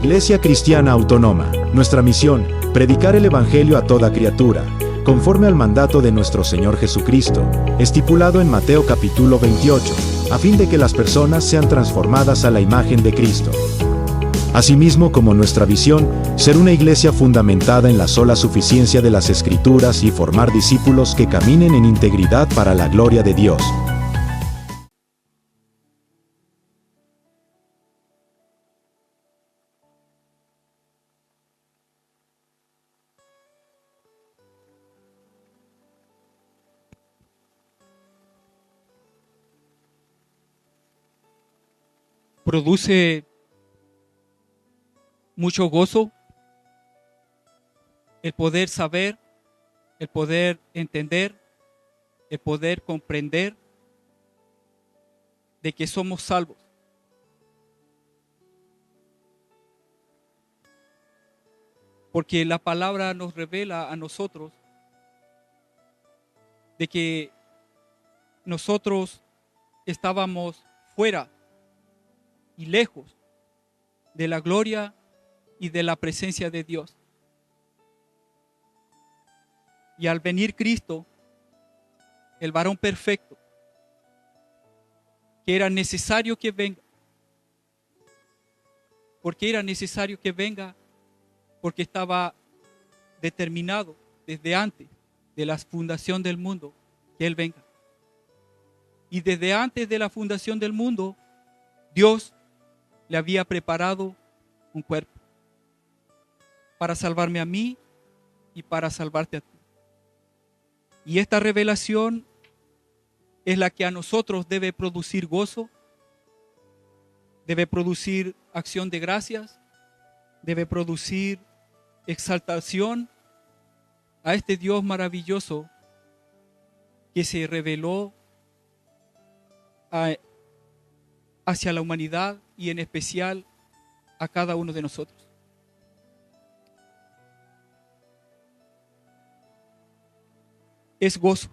Iglesia Cristiana Autónoma. Nuestra misión, predicar el Evangelio a toda criatura, conforme al mandato de nuestro Señor Jesucristo, estipulado en Mateo capítulo 28, a fin de que las personas sean transformadas a la imagen de Cristo. Asimismo, como nuestra visión, ser una iglesia fundamentada en la sola suficiencia de las Escrituras y formar discípulos que caminen en integridad para la gloria de Dios. Produce mucho gozo el poder saber, el poder entender, el poder comprender de que somos salvos. Porque la palabra nos revela a nosotros de que nosotros estábamos fuera y lejos de la gloria y de la presencia de Dios. Y al venir Cristo, el varón perfecto, que era necesario que venga, porque era necesario que venga, porque estaba determinado desde antes de la fundación del mundo que Él venga. Y desde antes de la fundación del mundo, Dios le había preparado un cuerpo para salvarme a mí y para salvarte a ti. Y esta revelación es la que a nosotros debe producir gozo, debe producir acción de gracias, debe producir exaltación a este Dios maravilloso que se reveló hacia la humanidad y en especial a cada uno de nosotros. Es gozo.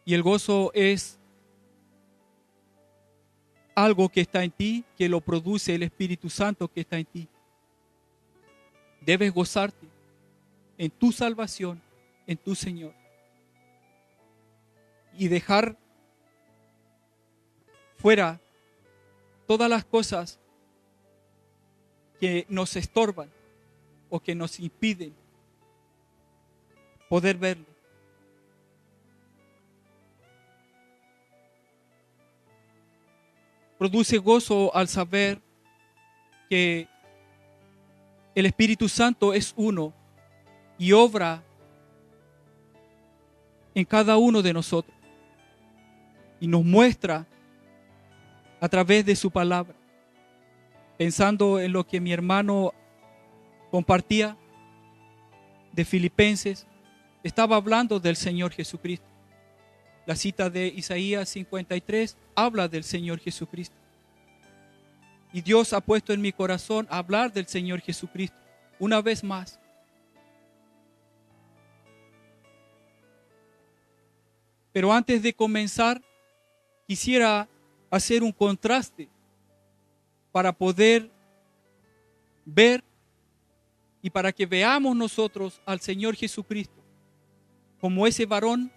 Y el gozo es algo que está en ti, que lo produce el Espíritu Santo que está en ti. Debes gozarte en tu salvación, en tu Señor. Y dejar fuera todas las cosas que nos estorban o que nos impiden poder verlo. Produce gozo al saber que el Espíritu Santo es uno y obra en cada uno de nosotros y nos muestra a través de su palabra. Pensando en lo que mi hermano compartía de Filipenses, estaba hablando del Señor Jesucristo. La cita de Isaías 53 habla del Señor Jesucristo. Y Dios ha puesto en mi corazón hablar del Señor Jesucristo una vez más. Pero antes de comenzar, quisiera hacer un contraste para poder ver y para que veamos nosotros al Señor Jesucristo como ese varón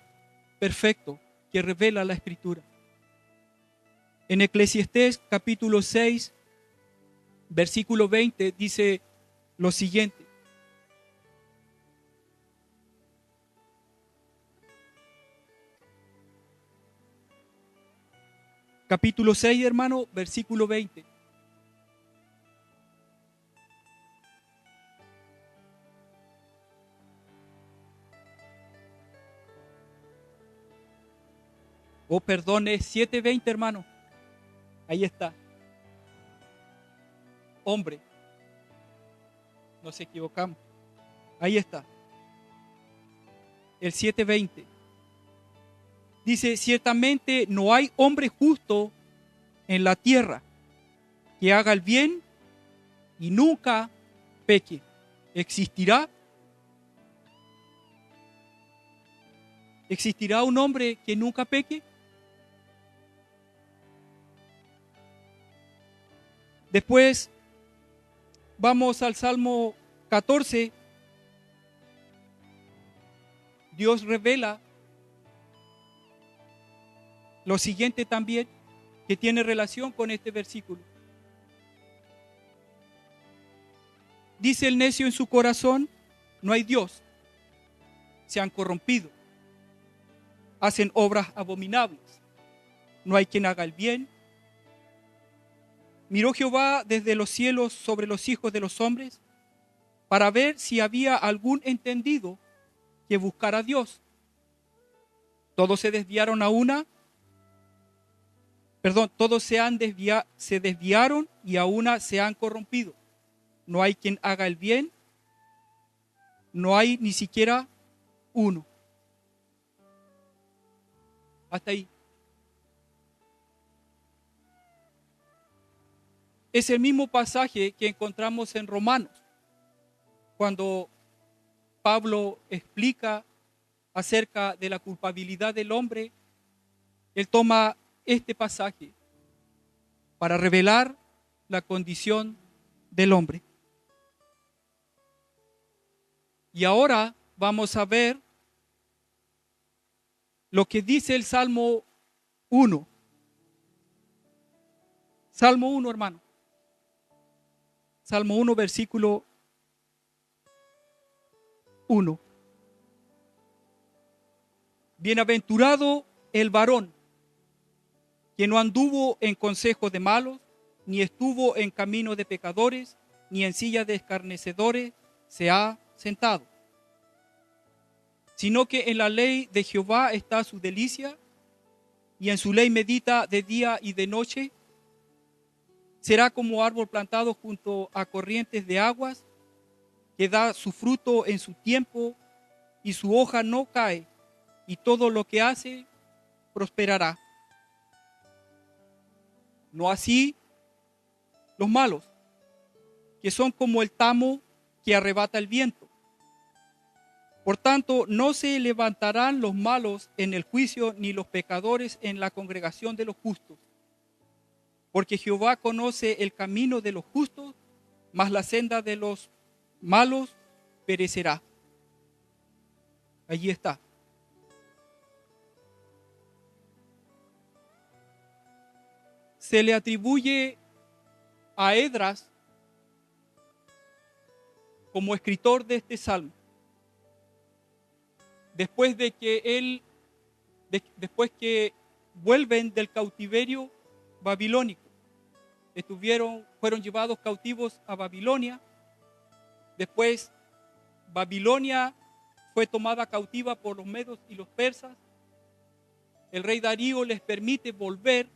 perfecto que revela la Escritura. En Eclesiastés capítulo 6, versículo 20 dice lo siguiente: capítulo 6, hermano, versículo 20. Oh, perdón, es 7:20, hermano. Ahí está. Hombre. Nos equivocamos. Ahí está. El 7:20. Dice: ciertamente no hay hombre justo en la tierra que haga el bien y nunca peque. ¿Existirá? ¿Existirá un hombre que nunca peque? Después Vamos al Salmo 14. Dios revela lo siguiente también, que tiene relación con este versículo. Dice el necio en su corazón, no hay Dios. Se han corrompido. Hacen obras abominables. No hay quien haga el bien. Miró Jehová desde los cielos sobre los hijos de los hombres para ver si había algún entendido que buscara a Dios. Todos se desviaron todos se desviaron y a una se han corrompido. No hay quien haga el bien, no hay ni siquiera uno. Hasta ahí. Es el mismo pasaje que encontramos en Romanos, cuando Pablo explica acerca de la culpabilidad del hombre. Él toma este pasaje para revelar la condición del hombre. Y ahora vamos a ver lo que dice el Salmo 1. Salmo 1, hermano. Salmo 1, versículo 1. Bienaventurado el varón que no anduvo en consejo de malos, ni estuvo en camino de pecadores, ni en silla de escarnecedores se ha sentado, sino que en la ley de Jehová está su delicia, y en su ley medita de día y de noche. Será como árbol plantado junto a corrientes de aguas, que da su fruto en su tiempo, y su hoja no cae, y todo lo que hace prosperará. No así los malos, que son como el tamo que arrebata el viento. Por tanto, no se levantarán los malos en el juicio, ni los pecadores en la congregación de los justos. Porque Jehová conoce el camino de los justos, mas la senda de los malos perecerá. Allí está. Se le atribuye a Esdras como escritor de este salmo. Después que vuelven del cautiverio babilónico, fueron llevados cautivos a Babilonia. Después Babilonia fue tomada cautiva por los medos y los persas. El rey Darío les permite volver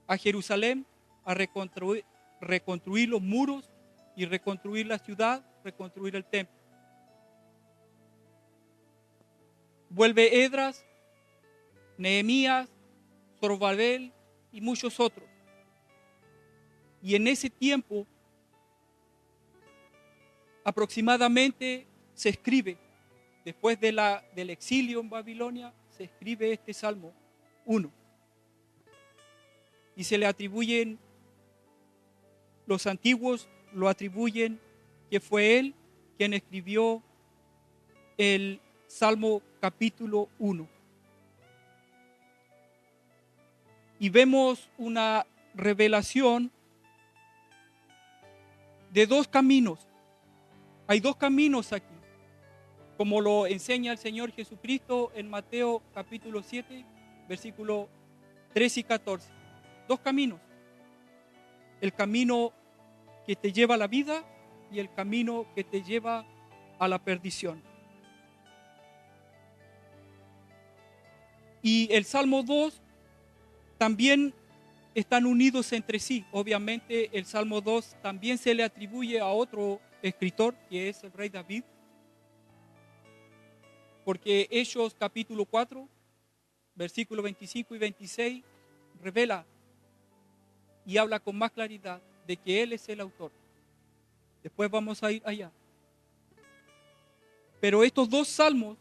a Jerusalén a reconstruir los muros y reconstruir la ciudad, reconstruir el templo. Vuelve Esdras, Nehemías, Zorobabel y muchos otros. Y en ese tiempo, aproximadamente se escribe, después del exilio en Babilonia, se escribe este Salmo 1. Y se le atribuyen, los antiguos lo atribuyen que fue él quien escribió el Salmo capítulo 1. Y vemos una revelación de dos caminos. Hay dos caminos aquí, como lo enseña el Señor Jesucristo en Mateo capítulo 7, versículo 13 y 14. Dos caminos. El camino que te lleva a la vida y el camino que te lleva a la perdición. Y el Salmo 2 también están unidos entre sí. Obviamente el Salmo 2 también se le atribuye a otro escritor, que es el rey David, porque Hechos capítulo 4, versículos 25 y 26 revela y habla con más claridad de que él es el autor. Después vamos a ir allá. Pero estos dos salmos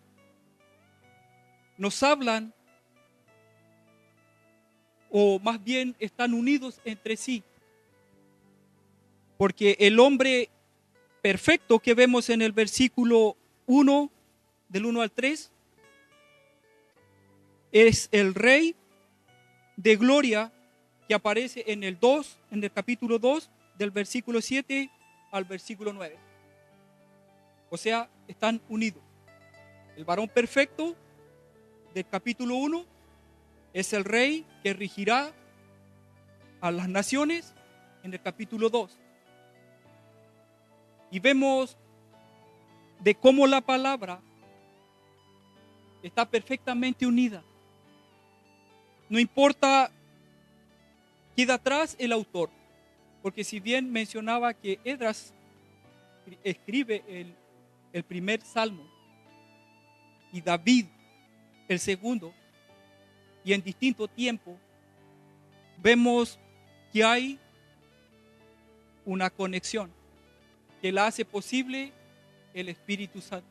nos hablan, o más bien están unidos entre sí, Porque el hombre perfecto que vemos en el versículo 1, del 1 al 3, es el Rey de gloria que aparece en el capítulo 2, del versículo 7 al versículo 9. O sea, están unidos. El varón perfecto del capítulo 1 es el rey que regirá a las naciones en el capítulo 2. Y vemos de cómo la palabra está perfectamente unida. No importa, queda atrás el autor, porque si bien mencionaba que Esdras escribe el primer salmo y David el segundo, y en distinto tiempo, vemos que hay una conexión que la hace posible el Espíritu Santo,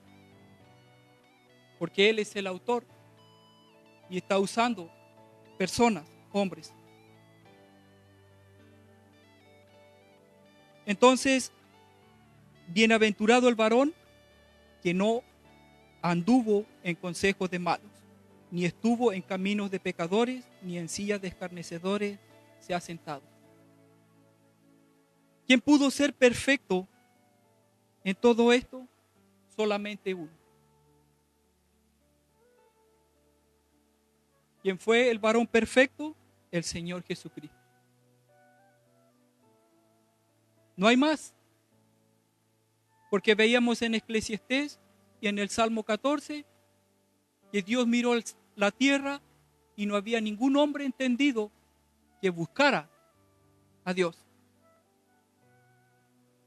porque Él es el autor y está usando personas, hombres. Entonces, bienaventurado el varón que no anduvo en consejos de malos, ni estuvo en caminos de pecadores, ni en sillas de escarnecedores se ha sentado. ¿Quién pudo ser perfecto en todo esto? Solamente uno. ¿Quién fue el varón perfecto? El Señor Jesucristo. No hay más. Porque veíamos en Eclesiastés y en el Salmo 14 que Dios miró la tierra y no había ningún hombre entendido que buscara a Dios.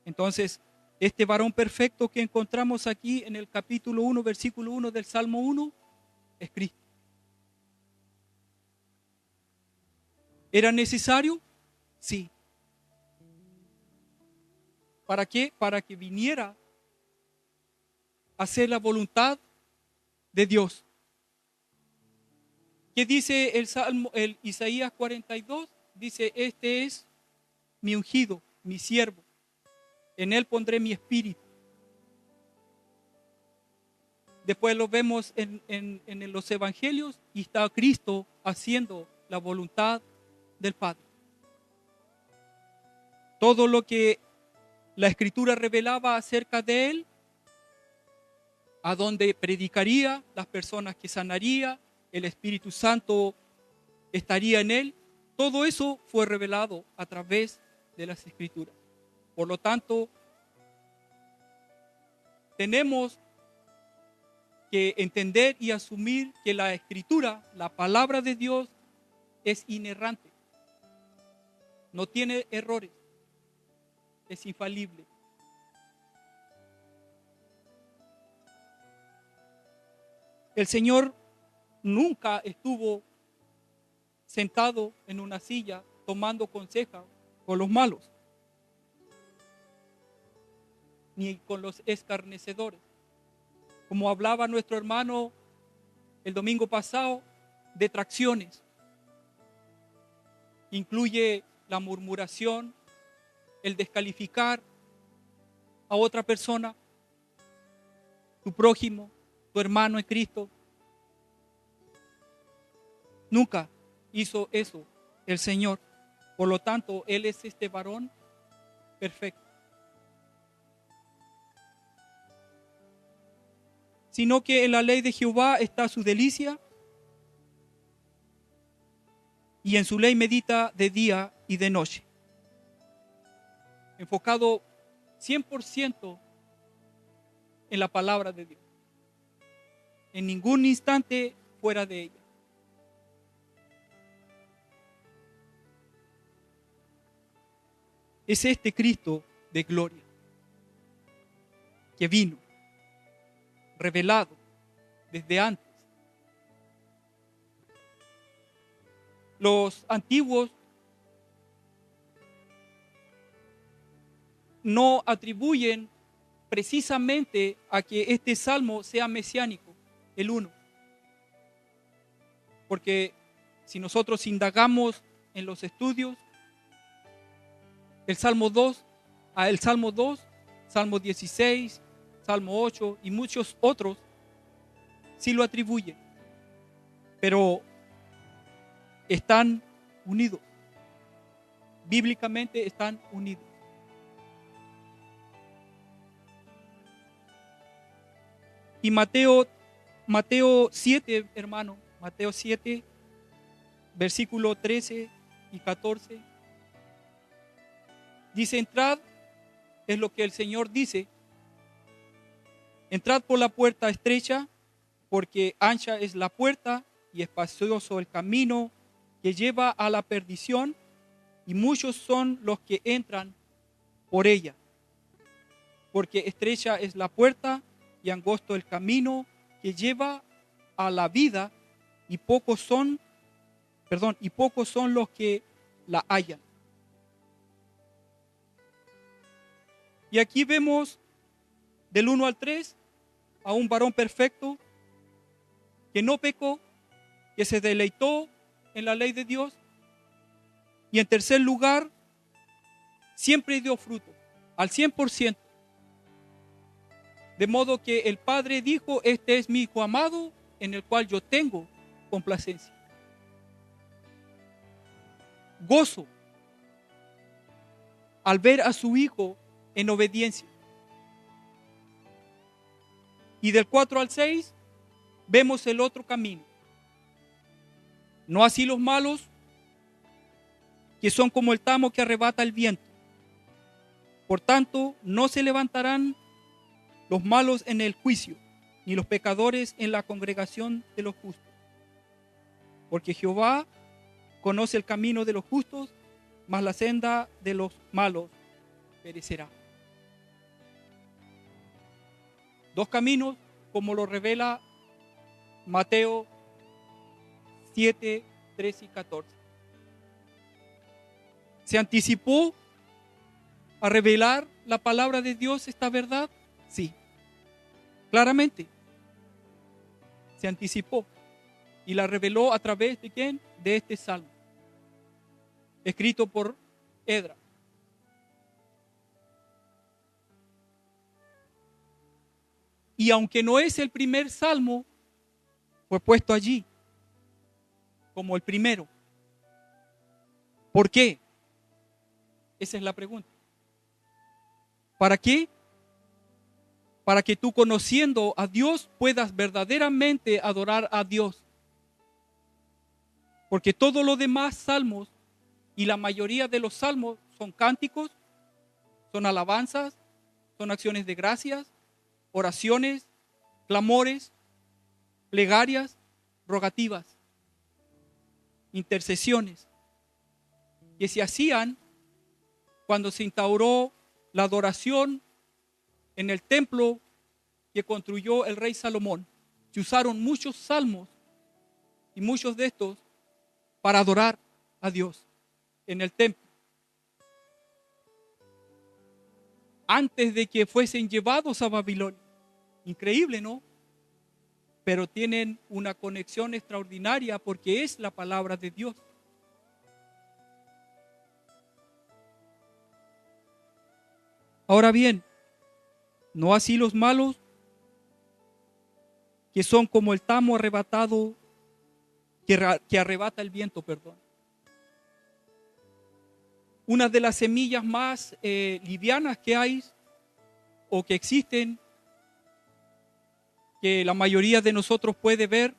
Entonces, este varón perfecto que encontramos aquí en el capítulo 1, versículo 1 del Salmo 1, es Cristo. ¿Era necesario? Sí. ¿Para qué? Para que viniera a hacer la voluntad de Dios. ¿Qué dice el Isaías 42? Dice, este es mi ungido, mi siervo. En él pondré mi espíritu. Después lo vemos en los evangelios y está Cristo haciendo la voluntad del Padre. Todo lo que la Escritura revelaba acerca de él, a donde predicaría, las personas que sanaría, el Espíritu Santo estaría en él, todo eso fue revelado a través de las Escrituras. Por lo tanto, tenemos que entender y asumir que la Escritura, la palabra de Dios, es inerrante. No tiene errores. Es infalible. El Señor nunca estuvo sentado en una silla tomando consejo con los malos, ni con los escarnecedores. Como hablaba nuestro hermano el domingo pasado, detracciones. Incluye la murmuración, el descalificar a otra persona, tu prójimo, tu hermano en Cristo. Nunca hizo eso el Señor. Por lo tanto, Él es este varón perfecto. Sino que en la ley de Jehová está su delicia, y en su ley medita de día y de noche. Enfocado 100% en la palabra de Dios. En ningún instante fuera de ella. Es este Cristo de gloria que vino, revelado desde antes. Los antiguos no atribuyen precisamente a que este salmo sea mesiánico, el 1. Porque si nosotros indagamos en los estudios, el Salmo 2 el Salmo 2, Salmo 16, Salmo 8 y muchos otros sí lo atribuyen, pero están unidos. Bíblicamente están unidos. Y Mateo 7, hermano, Mateo 7, versículo 13 y 14, dice: entrad, es lo que el Señor dice, entrad por la puerta estrecha, porque ancha es la puerta y espacioso el camino que lleva a la perdición, y muchos son los que entran por ella. Porque estrecha es la puerta y angosto el camino que lleva a la vida, y pocos son los que la hallan. Y aquí vemos del 1 al 3 a un varón perfecto que no pecó, que se deleitó en la ley de Dios, y en tercer lugar, siempre dio fruto, al 100%. De modo que el Padre dijo: este es mi Hijo amado, en el cual yo tengo complacencia. Gozo al ver a su Hijo en obediencia. Y del 4 al 6 vemos el otro camino. No así los malos, que son como el tamo que arrebata el viento. Por tanto, no se levantarán los malos en el juicio, ni los pecadores en la congregación de los justos. Porque Jehová conoce el camino de los justos, mas la senda de los malos perecerá. Dos caminos, como lo revela Mateo 7, 13 y 14. ¿Se anticipó a revelar la palabra de Dios esta verdad? Sí, claramente. Se anticipó y la reveló a través de ¿quién? De este salmo, escrito por Esdras. Y aunque no es el primer salmo, fue puesto allí como el primero. ¿Por qué? Esa es la pregunta. ¿Para qué? Para que tú, conociendo a Dios, puedas verdaderamente adorar a Dios. Porque todos los demás salmos y la mayoría de los salmos son cánticos, son alabanzas, son acciones de gracias, oraciones, clamores, plegarias, rogativas, intercesiones, que se hacían cuando se instauró la adoración en el templo que construyó el rey Salomón. Se usaron muchos salmos y muchos de estos para adorar a Dios en el templo, antes de que fuesen llevados a Babilonia. Increíble, ¿no? Pero tienen una conexión extraordinaria porque es la palabra de Dios. Ahora bien, no así los malos, que son como el tamo arrebatado, que arrebata el viento, perdón. Una de las semillas más livianas que hay o que existen, que la mayoría de nosotros puede ver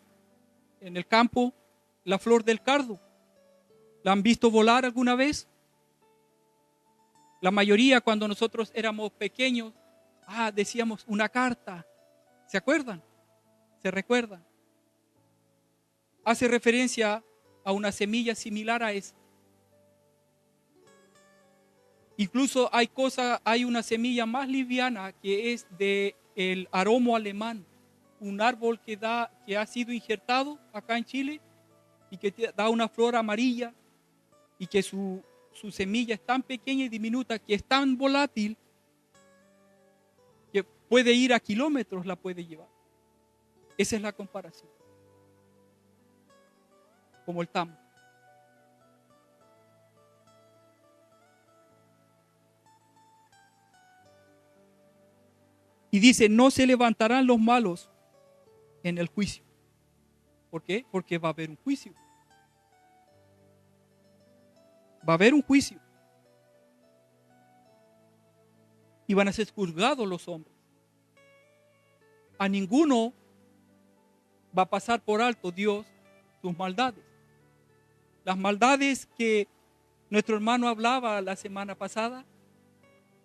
en el campo, la flor del cardo. ¿La han visto volar alguna vez? La mayoría, cuando nosotros éramos pequeños, decíamos una carta. ¿Se acuerdan? ¿Se recuerdan? Hace referencia a una semilla similar a esa. Incluso hay una semilla más liviana que es del aromo alemán, un árbol que ha sido injertado acá en Chile y que da una flor amarilla, y que su semilla es tan pequeña y diminuta, que es tan volátil, que puede ir a kilómetros, la puede llevar. Esa es la comparación. Como el tamo. Y dice, no se levantarán los malos en el juicio. ¿Por qué? Porque va a haber un juicio. Va a haber un juicio. Y van a ser juzgados los hombres. A ninguno va a pasar por alto Dios sus maldades. Las maldades que nuestro hermano hablaba la semana pasada,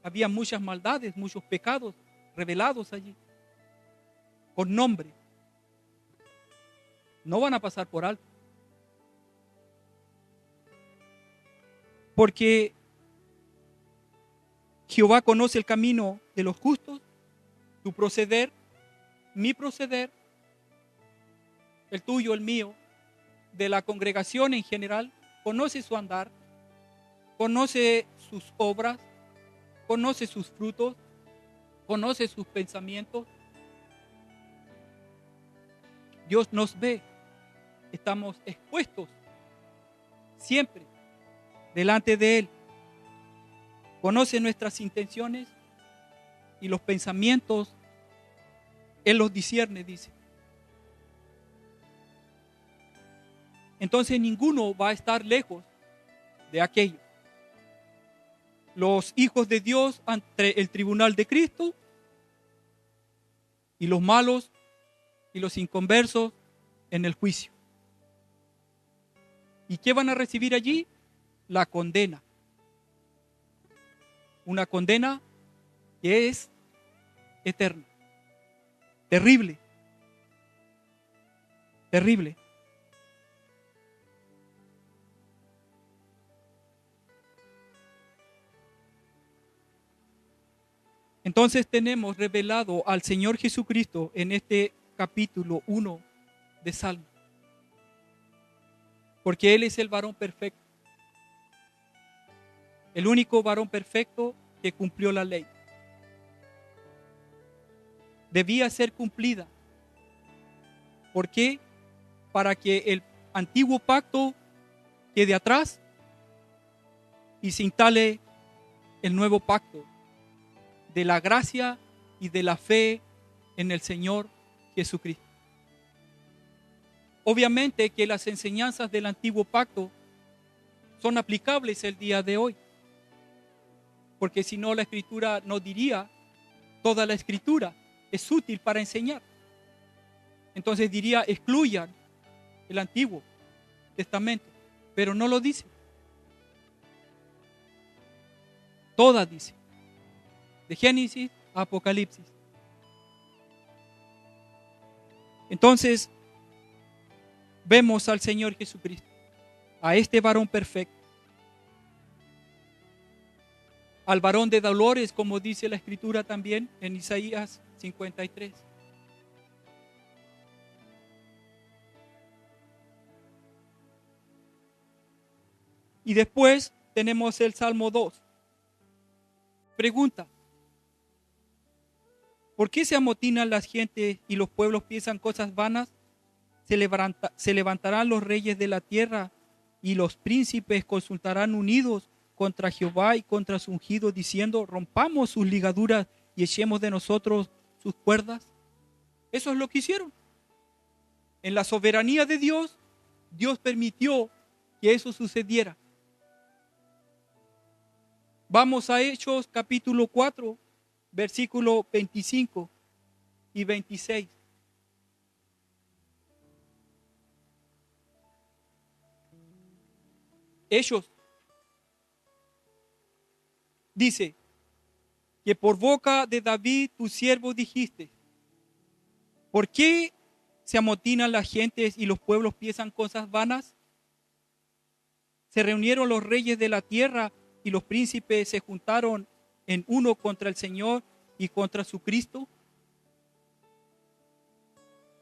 había muchas maldades, muchos pecados revelados allí, con nombre. No van a pasar por alto. Porque Jehová conoce el camino de los justos, tu proceder, mi proceder, el tuyo, el mío, de la congregación en general, conoce su andar, conoce sus obras, conoce sus frutos, conoce sus pensamientos. Dios nos ve, estamos expuestos siempre delante de Él. Conoce nuestras intenciones y los pensamientos, Él los discierne, dice. Entonces ninguno va a estar lejos de aquello. Los hijos de Dios ante el tribunal de Cristo y los malos y los inconversos en el juicio. ¿Y qué van a recibir allí? La condena. Una condena que es eterna. Terrible. Terrible. Entonces tenemos revelado al Señor Jesucristo en este capítulo 1 de Salmo. Porque Él es el varón perfecto. El único varón perfecto que cumplió la ley. Debía ser cumplida. ¿Por qué? Para que el antiguo pacto quede atrás y se instale el nuevo pacto de la gracia y de la fe en el Señor Jesucristo. Obviamente que las enseñanzas del antiguo pacto son aplicables el día de hoy, porque si no la Escritura no diría, toda la Escritura es útil para enseñar. Entonces diría, excluyan el Antiguo Testamento, pero no lo dice. Toda dice. De Génesis a Apocalipsis. Entonces, vemos al Señor Jesucristo, a este varón perfecto, al varón de dolores, como dice la Escritura también en Isaías 53. Y después tenemos el Salmo 2. Pregunta: ¿por qué se amotinan las gentes y los pueblos piensan cosas vanas? Se levantarán los reyes de la tierra y los príncipes consultarán unidos contra Jehová y contra su ungido, diciendo: rompamos sus ligaduras y echemos de nosotros sus cuerdas. Eso es lo que hicieron. En la soberanía de Dios, Dios permitió que eso sucediera. Vamos a Hechos capítulo 4, versículo 25 y 26. Hechos dice que por boca de David tu siervo dijiste: ¿por qué se amotinan las gentes y los pueblos piensan cosas vanas? Se reunieron los reyes de la tierra y los príncipes se juntaron en uno contra el Señor y contra su Cristo.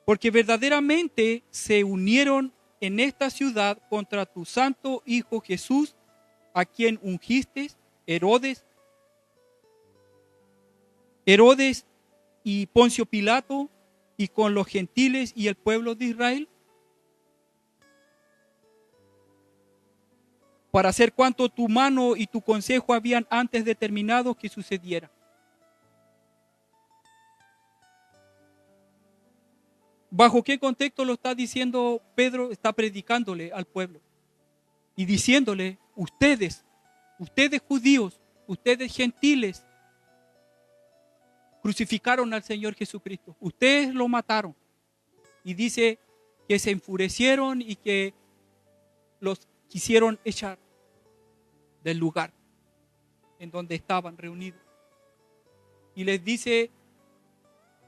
Porque verdaderamente se unieron en esta ciudad contra tu santo Hijo Jesús, a quien ungiste, Herodes y Poncio Pilato, y con los gentiles y el pueblo de Israel, para hacer cuanto tu mano y tu consejo habían antes determinado que sucediera. ¿Bajo qué contexto lo está diciendo Pedro? Está predicándole al pueblo y diciéndole, ustedes judíos, ustedes gentiles, crucificaron al Señor Jesucristo. Ustedes lo mataron. Y dice que se enfurecieron y que los quisieron echar del lugar en donde estaban reunidos. Y les dice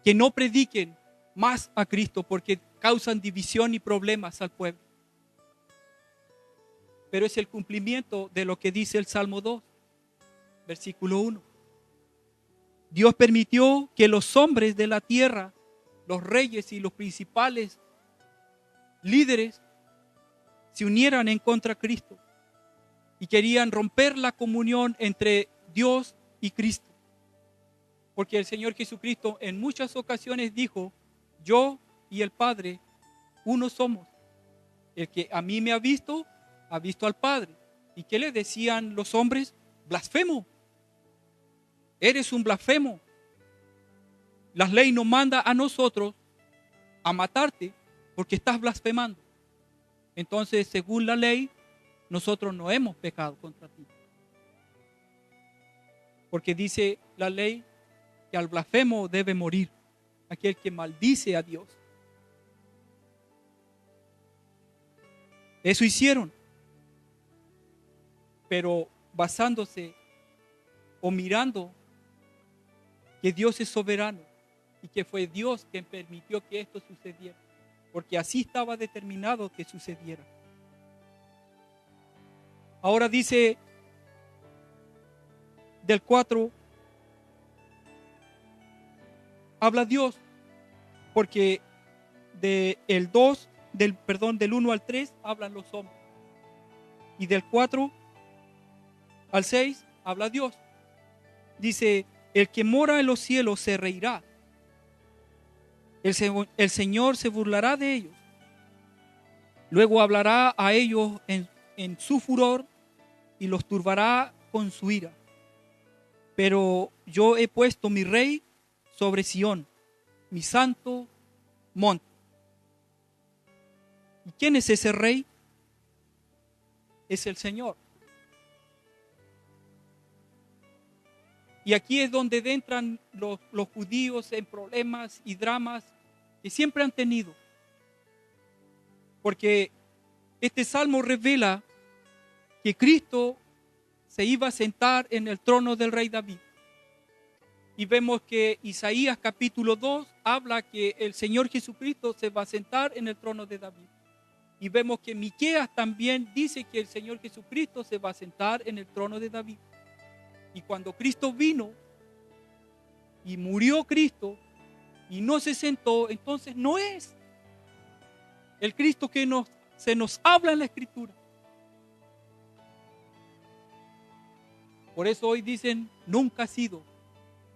que no prediquen más a Cristo porque causan división y problemas al pueblo. Pero es el cumplimiento de lo que dice el Salmo 2, versículo 1. Dios permitió que los hombres de la tierra, los reyes y los principales líderes, se unieran en contra de Cristo y querían romper la comunión entre Dios y Cristo. Porque el Señor Jesucristo en muchas ocasiones dijo, yo y el Padre, uno somos. El que a mí me ha visto al Padre. ¿Y qué le decían los hombres? Blasfemo. Eres un blasfemo. La ley nos manda a nosotros a matarte porque estás blasfemando. Entonces, según la ley, nosotros no hemos pecado contra ti. Porque dice la ley que al blasfemo debe morir, aquel que maldice a Dios. Eso hicieron. Pero basándose o mirando que Dios es soberano y que fue Dios quien permitió que esto sucediera, porque así estaba determinado que sucediera. Ahora dice del 4, habla Dios, porque del 1 al 3 hablan los hombres, y del 4 al 6 habla Dios. Dice, el que mora en los cielos se reirá. El Señor se burlará de ellos. Luego hablará a ellos en su furor y los turbará con su ira. Pero yo he puesto mi rey sobre Sión, mi santo monte. ¿Y quién es ese rey? Es el Señor. Y aquí es donde entran los judíos en problemas y dramas que siempre han tenido. Porque este salmo revela que Cristo se iba a sentar en el trono del rey David. Y vemos que Isaías capítulo 2 habla que el Señor Jesucristo se va a sentar en el trono de David. Y vemos que Miqueas también dice que el Señor Jesucristo se va a sentar en el trono de David. Y cuando Cristo vino y murió Cristo y no se sentó, entonces no es el Cristo que se nos habla en la Escritura. Por eso hoy dicen, nunca ha sido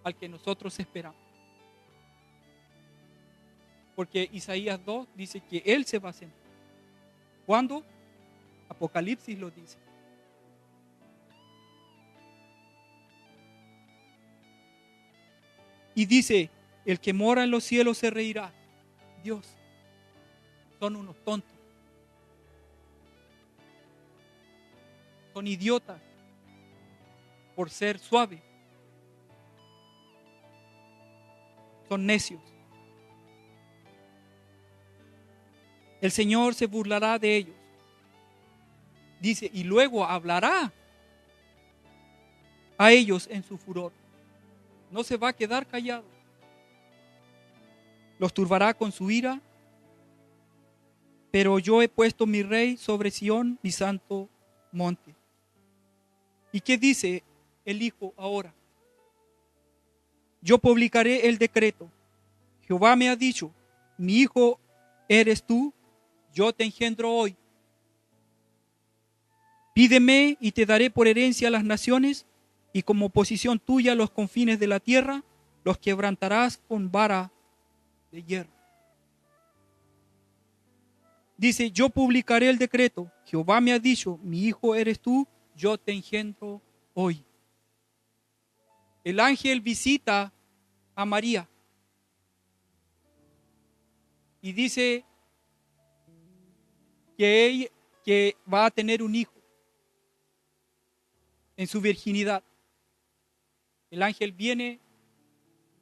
al que nosotros esperamos. Porque Isaías 2 dice que Él se va a sentar. ¿Cuándo? Apocalipsis lo dice. Y dice, el que mora en los cielos se reirá. Dios, son unos tontos. Son idiotas por ser suaves. Son necios. El Señor se burlará de ellos. Dice, y luego hablará a ellos en su furor. No se va a quedar callado. Los turbará con su ira, pero yo he puesto mi rey sobre Sión, mi santo monte. ¿Y qué dice el Hijo ahora? Yo publicaré el decreto. Jehová me ha dicho, mi hijo eres tú, yo te engendro hoy. Pídeme y te daré por herencia a las naciones, y como posesión tuya los confines de la tierra, los quebrantarás con vara de hierro. Dice, yo publicaré el decreto. Jehová me ha dicho, mi hijo eres tú, yo te engendro hoy. El ángel visita a María. y dice que va a tener un hijo en su virginidad. El ángel viene,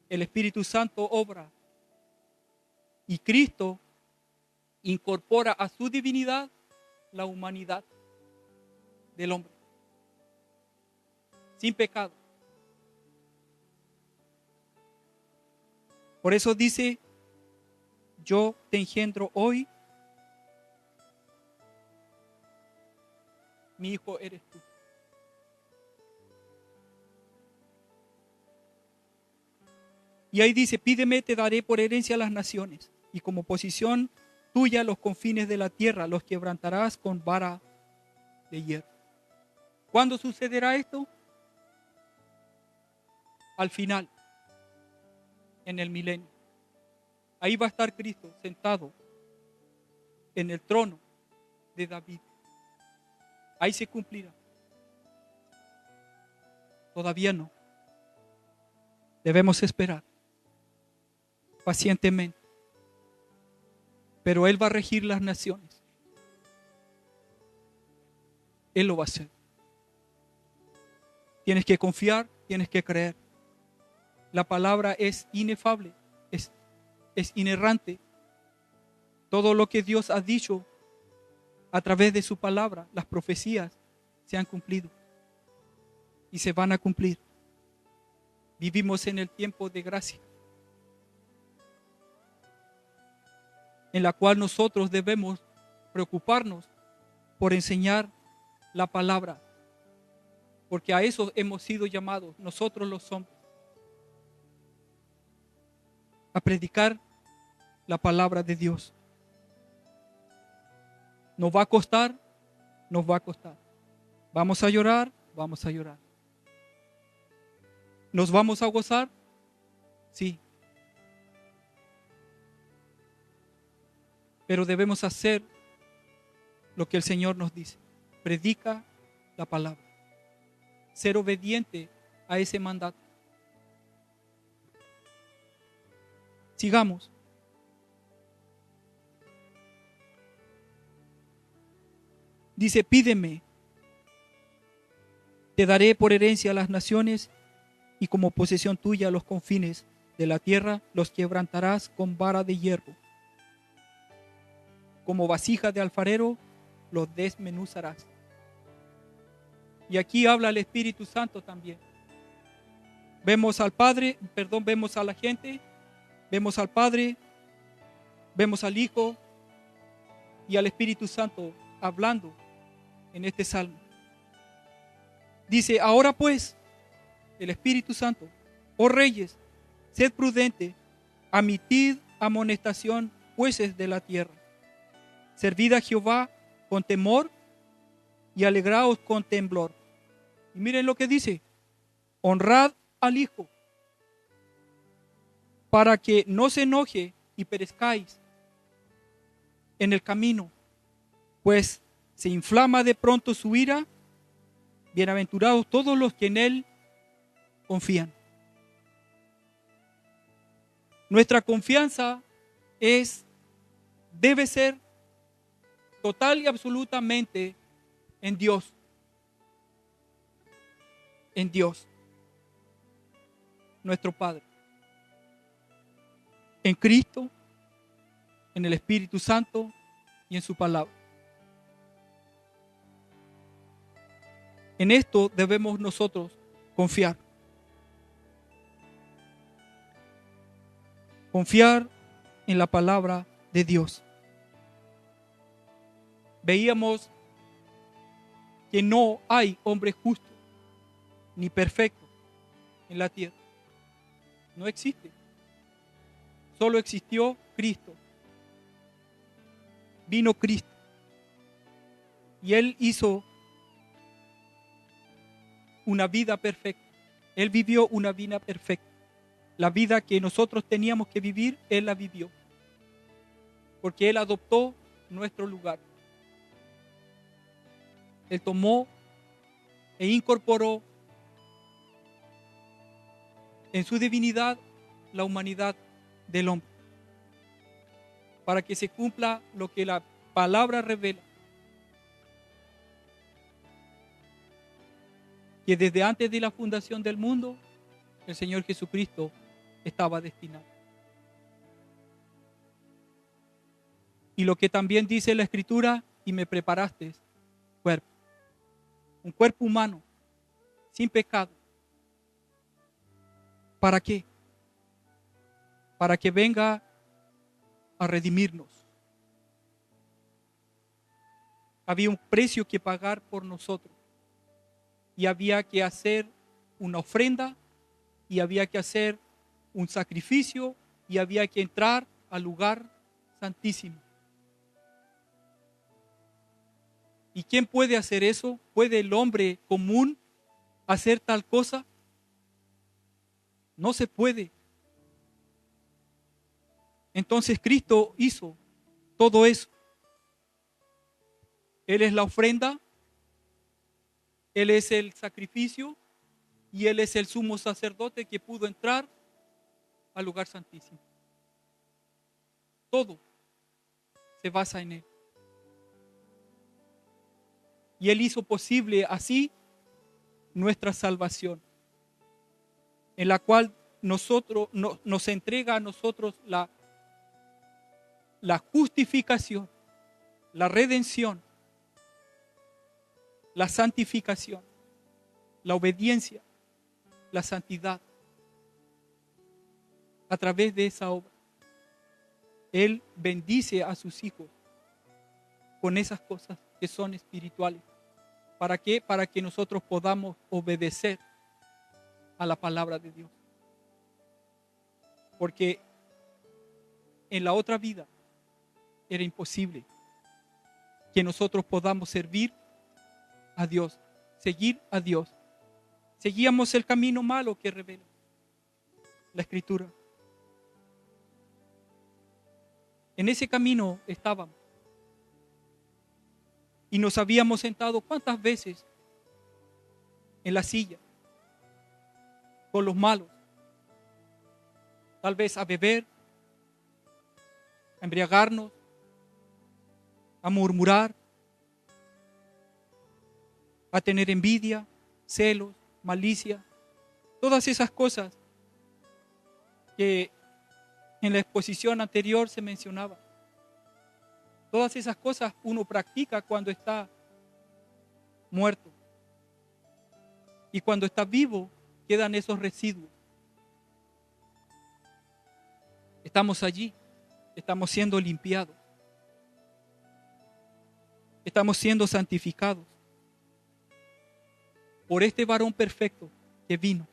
el Espíritu Santo obra y Cristo incorpora a su divinidad la humanidad del hombre, sin pecado. Por eso dice, yo te engendro hoy, mi hijo eres tú. Y ahí dice, pídeme, te daré por herencia a las naciones, y como posesión tuya los confines de la tierra, los quebrantarás con vara de hierro. ¿Cuándo sucederá esto? Al final, en el milenio. Ahí va a estar Cristo sentado en el trono de David. Ahí se cumplirá. Todavía no. Debemos esperar pacientemente. Pero Él va a regir las naciones. Él lo va a hacer. Tienes que confiar, tienes que creer. La palabra es inefable, es inerrante. Todo lo que Dios ha dicho a través de su palabra, las profecías, se han cumplido y se van a cumplir. Vivimos en el tiempo de gracia, en la cual nosotros debemos preocuparnos por enseñar la palabra, porque a eso hemos sido llamados nosotros los hombres, a predicar la palabra de Dios. Nos va a costar, nos va a costar. Vamos a llorar, vamos a llorar. ¿Nos vamos a gozar? Sí. Pero debemos hacer lo que el Señor nos dice. Predica la palabra. Ser obediente a ese mandato. Sigamos. Dice, pídeme, te daré por herencia a las naciones y como posesión tuya los confines de la tierra, los quebrantarás con vara de hierro. Como vasija de alfarero, los desmenuzarás. Y aquí habla el Espíritu Santo también. Vemos al Padre, vemos a la gente, vemos al Padre, vemos al Hijo y al Espíritu Santo hablando en este salmo. Dice, ahora pues, el Espíritu Santo, oh reyes, sed prudentes, admitid amonestación, jueces de la tierra. Servid a Jehová con temor y alegraos con temblor. Y miren lo que dice, honrad al Hijo, para que no se enoje y perezcáis en el camino, pues se inflama de pronto su ira. Bienaventurados todos los que en Él confían. Nuestra confianza debe ser total y absolutamente en Dios. En Dios, nuestro Padre. En Cristo, en el Espíritu Santo y en su palabra. En esto debemos nosotros confiar. Confiar en la palabra de Dios. Veíamos que no hay hombre justo ni perfecto en la tierra. No existe. Solo existió Cristo. Vino Cristo. Y Él hizo una vida perfecta. Él vivió una vida perfecta. La vida que nosotros teníamos que vivir, Él la vivió. Porque Él adoptó nuestro lugar. Él tomó e incorporó en su divinidad la humanidad del hombre. para que se cumpla lo que la palabra revela. Que desde antes de la fundación del mundo, el Señor Jesucristo estaba destinado. Y lo que también dice la Escritura, y me preparaste cuerpo. Un cuerpo humano, sin pecado. ¿Para qué? Para que venga a redimirnos. Había un precio que pagar por nosotros. Y había que hacer una ofrenda, y había que hacer un sacrificio, y había que entrar al lugar santísimo. ¿Y quién puede hacer eso? ¿Puede el hombre común hacer tal cosa? No se puede. Entonces Cristo hizo todo eso. Él es la ofrenda, Él es el sacrificio y Él es el sumo sacerdote que pudo entrar al lugar santísimo. Todo se basa en Él. Y Él hizo posible así nuestra salvación, en la cual nos entrega a nosotros la justificación, la redención, la santificación, la obediencia, la santidad. A través de esa obra, Él bendice a sus hijos con esas cosas que son espirituales. ¿Para qué? Para que nosotros podamos obedecer a la palabra de Dios. Porque en la otra vida era imposible que nosotros podamos servir a Dios, seguir a Dios. Seguíamos el camino malo que revela la Escritura. En ese camino estábamos. Y nos habíamos sentado ¿cuántas veces en la silla con los malos? Tal vez a beber, a embriagarnos, a murmurar, a tener envidia, celos, malicia, todas esas cosas que en la exposición anterior se mencionaba. Todas esas cosas uno practica cuando está muerto. Y cuando está vivo quedan esos residuos. Estamos allí, estamos siendo limpiados. Estamos siendo santificados por este varón perfecto que vino.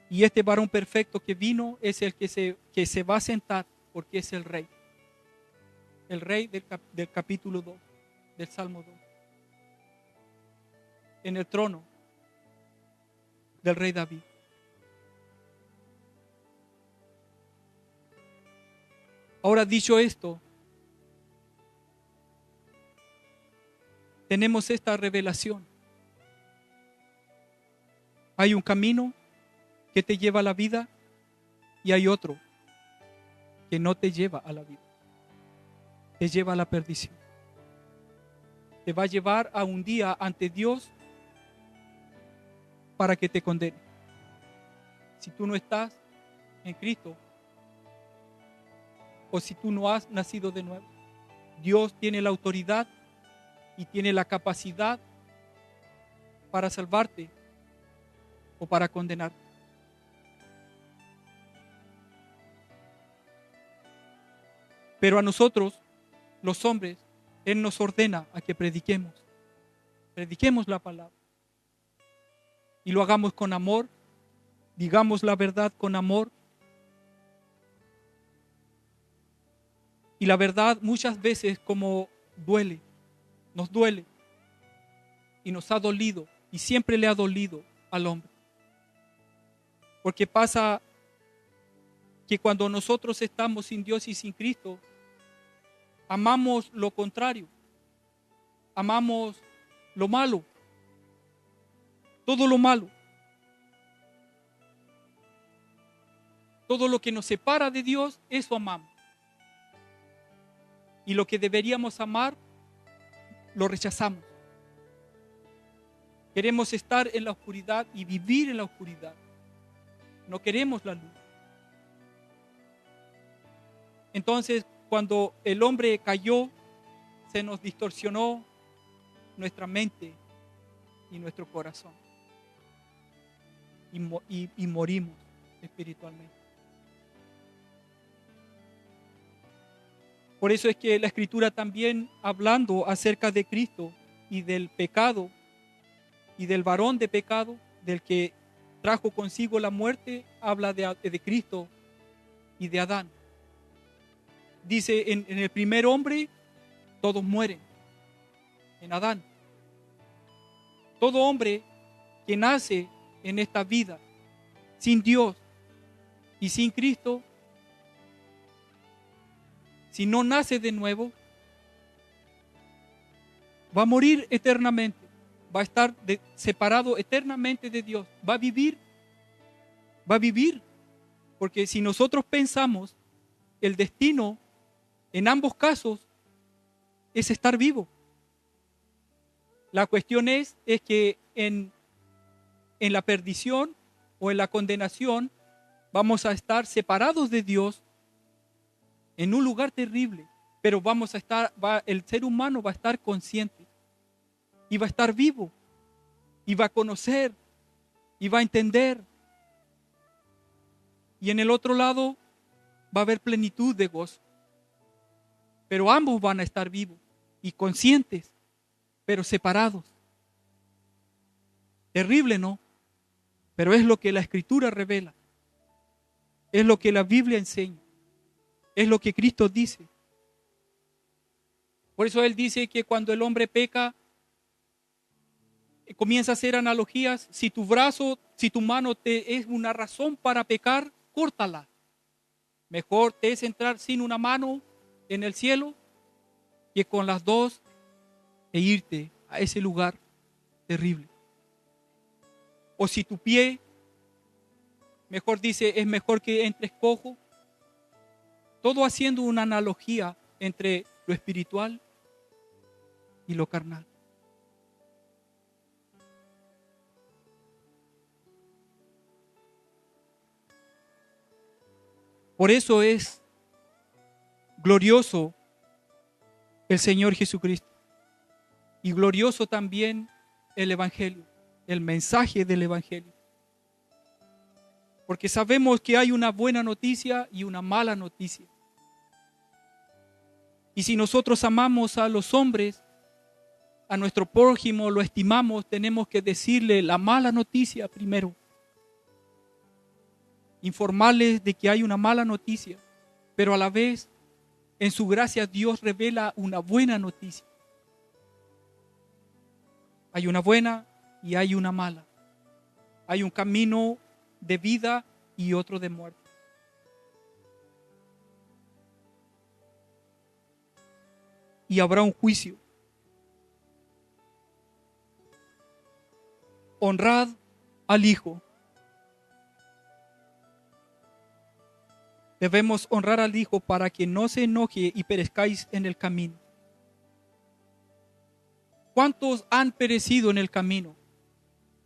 Y este varón perfecto que vino es el que se va a sentar porque es el Rey. El Rey del capítulo 2, del Salmo 2. En el trono del Rey David. Ahora, dicho esto, tenemos esta revelación. Hay un camino que te lleva a la vida y hay otro que no te lleva a la vida. Te lleva a la perdición. Te va a llevar a un día ante Dios para que te condene. Si tú no estás en Cristo o si tú no has nacido de nuevo, Dios tiene la autoridad y tiene la capacidad para salvarte o para condenarte. Pero a nosotros, los hombres, Él nos ordena a que prediquemos la palabra. Y lo hagamos con amor, digamos la verdad con amor. Y la verdad muchas veces como nos duele y nos ha dolido y siempre le ha dolido al hombre. Porque pasa que cuando nosotros estamos sin Dios y sin Cristo, amamos lo contrario, amamos lo malo, todo lo malo, todo lo que nos separa de Dios, eso amamos. Y lo que deberíamos amar, lo rechazamos. Queremos estar en la oscuridad y vivir en la oscuridad. No queremos la luz. Entonces, cuando el hombre cayó, se nos distorsionó nuestra mente y nuestro corazón. Y morimos espiritualmente. Por eso es que la Escritura también, hablando acerca de Cristo y del pecado y del varón de pecado, del que trajo consigo la muerte, habla de Cristo y de Adán. Dice, en el primer hombre, todos mueren. En Adán. Todo hombre que nace en esta vida sin Dios y sin Cristo, si no nace de nuevo, va a morir eternamente, va a estar separado eternamente de Dios, va a vivir, porque si nosotros pensamos, el destino en ambos casos es estar vivo. La cuestión es que en la perdición o en la condenación vamos a estar separados de Dios en un lugar terrible, pero el ser humano va a estar consciente y va a estar vivo y va a conocer y va a entender. Y en el otro lado va a haber plenitud de gozo. Pero ambos van a estar vivos y conscientes, pero separados. Terrible, ¿no? Pero es lo que la Escritura revela. Es lo que la Biblia enseña. Es lo que Cristo dice. Por eso Él dice que cuando el hombre peca, comienza a hacer analogías. Si tu brazo, si tu mano te es una razón para pecar, córtala. Mejor te es entrar sin una mano en el cielo que con las dos e irte a ese lugar terrible. O si tu pie, mejor dice, es mejor que entres cojo. Todo haciendo una analogía entre lo espiritual y lo carnal. Por eso es glorioso el Señor Jesucristo y glorioso también el Evangelio, el mensaje del Evangelio. Porque sabemos que hay una buena noticia y una mala noticia. Y si nosotros amamos a los hombres, a nuestro prójimo, lo estimamos, tenemos que decirle la mala noticia primero. Informarles de que hay una mala noticia, pero a la vez, en su gracia, Dios revela una buena noticia. Hay una buena y hay una mala. Hay un camino de vida y otro de muerte. Y habrá un juicio. Honrad al Hijo. Debemos honrar al Hijo para que no se enoje y perezcáis en el camino. ¿Cuántos han perecido en el camino?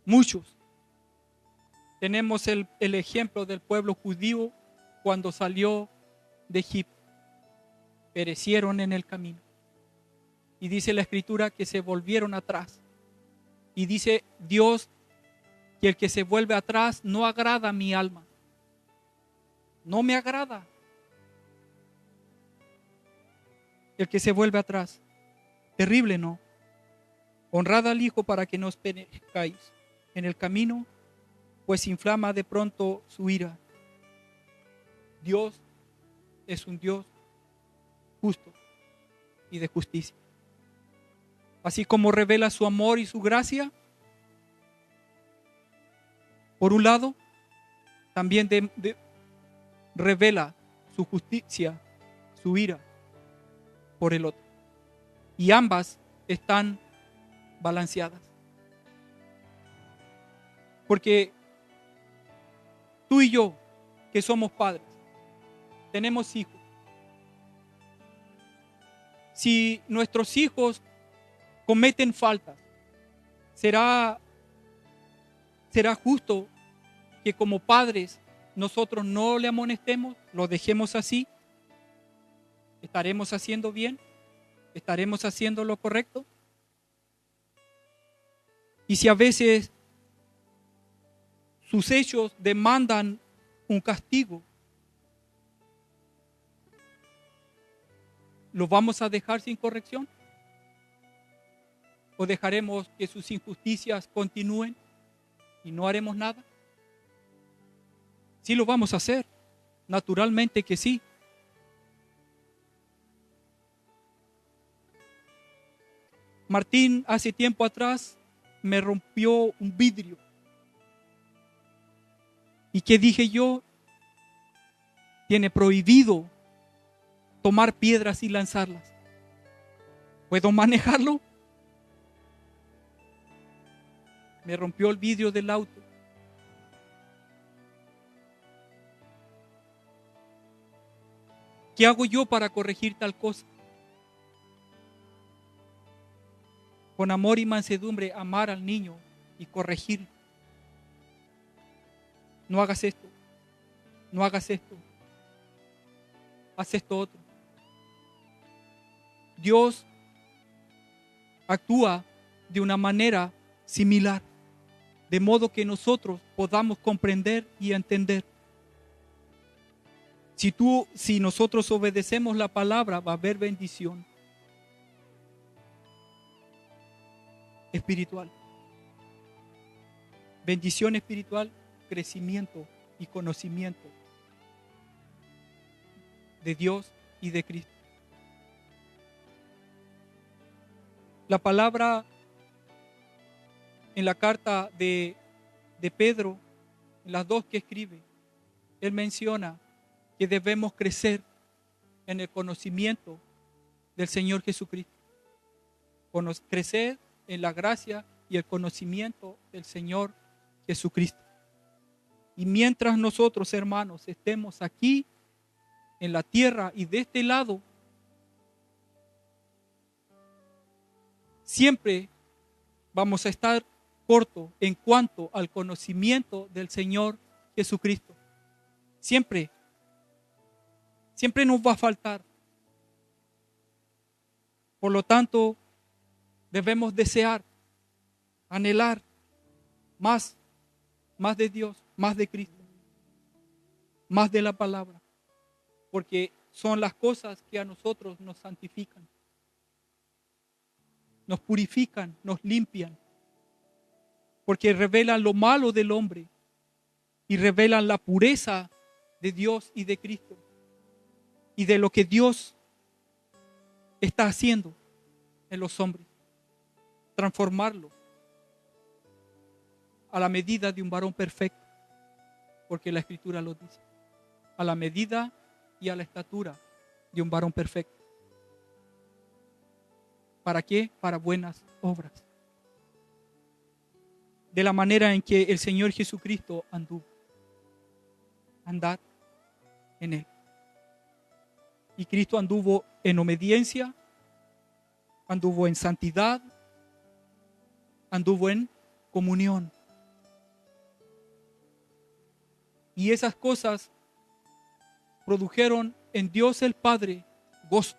Muchos. Tenemos el ejemplo del pueblo judío cuando salió de Egipto. Perecieron en el camino. Y dice la Escritura que se volvieron atrás. Y dice Dios que el que se vuelve atrás no agrada a mi alma. No me agrada. El que se vuelve atrás. Terrible, ¿no? Honrad al Hijo para que no os perezcáis en el camino, pues inflama de pronto su ira. Dios es un Dios justo y de justicia. Así como revela su amor y su gracia, por un lado, también revela su justicia, su ira, por el otro. Y ambas están balanceadas. Porque tú y yo, que somos padres, tenemos hijos. Si nuestros hijos cometen faltas, ¿será justo que como padres nosotros no le amonestemos, lo dejemos así? ¿Estaremos haciendo bien? ¿Estaremos haciendo lo correcto? Y si a veces sus hechos demandan un castigo, ¿lo vamos a dejar sin corrección? ¿O dejaremos que sus injusticias continúen y no haremos nada? Sí lo vamos a hacer, naturalmente que sí. Martín hace tiempo atrás me rompió un vidrio. ¿Y qué dije yo? Tiene prohibido tomar piedras y lanzarlas. ¿Puedo manejarlo? Me rompió el vidrio del auto. ¿Qué hago yo para corregir tal cosa? Con amor y mansedumbre amar al niño y corregir. No hagas esto, no hagas esto, haz esto otro. Dios actúa de una manera similar, de modo que nosotros podamos comprender y entender. Si nosotros obedecemos la palabra, va a haber bendición espiritual. Bendición espiritual, crecimiento y conocimiento de Dios y de Cristo. La palabra en la carta de Pedro, en las dos que escribe, él menciona que debemos crecer en el conocimiento del Señor Jesucristo. Crecer en la gracia y el conocimiento del Señor Jesucristo. Y mientras nosotros, hermanos, estemos aquí en la tierra y de este lado, siempre vamos a estar cortos en cuanto al conocimiento del Señor Jesucristo. Siempre nos va a faltar. Por lo tanto, debemos desear, anhelar más de Dios, más de Cristo, más de la palabra, porque son las cosas que a nosotros nos santifican, nos purifican, nos limpian, porque revelan lo malo del hombre y revelan la pureza de Dios y de Cristo y de lo que Dios está haciendo en los hombres, transformarlo a la medida de un varón perfecto, porque la Escritura lo dice, a la medida y a la estatura de un varón perfecto. ¿Para qué? Para buenas obras. De la manera en que el Señor Jesucristo anduvo. Andar en Él. Y Cristo anduvo en obediencia, anduvo en santidad, anduvo en comunión. Y esas cosas produjeron en Dios el Padre gozo.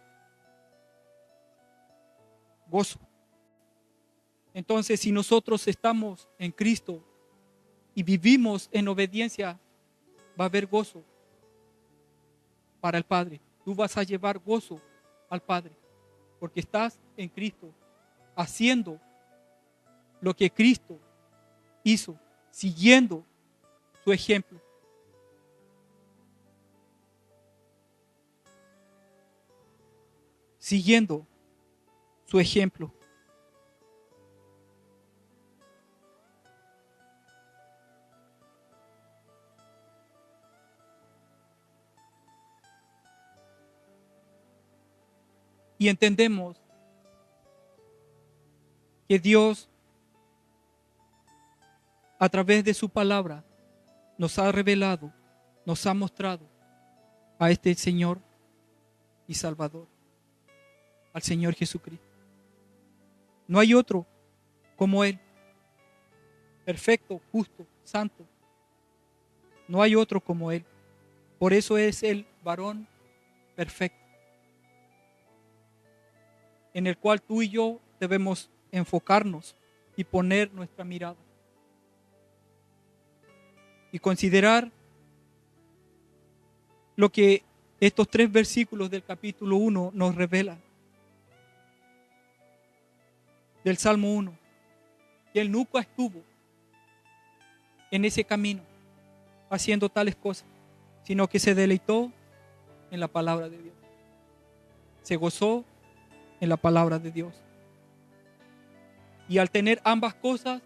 Gozo. Entonces, si nosotros estamos en Cristo y vivimos en obediencia, va a haber gozo para el Padre. Tú vas a llevar gozo al Padre, porque estás en Cristo, haciendo lo que Cristo hizo, siguiendo su ejemplo. Siguiendo su ejemplo. Y entendemos que Dios, a través de su palabra, nos ha revelado, nos ha mostrado a este Señor y Salvador. al Señor Jesucristo. No hay otro como Él, perfecto, justo, santo. No hay otro como Él. Por eso es el varón perfecto, en el cual tú y yo debemos enfocarnos y poner nuestra mirada. Y considerar lo que estos 3 versículos del capítulo 1 nos revelan. Del Salmo 1, que Él nunca estuvo en ese camino haciendo tales cosas, sino que se deleitó en la palabra de Dios. Se gozó en la palabra de Dios. Y al tener ambas cosas,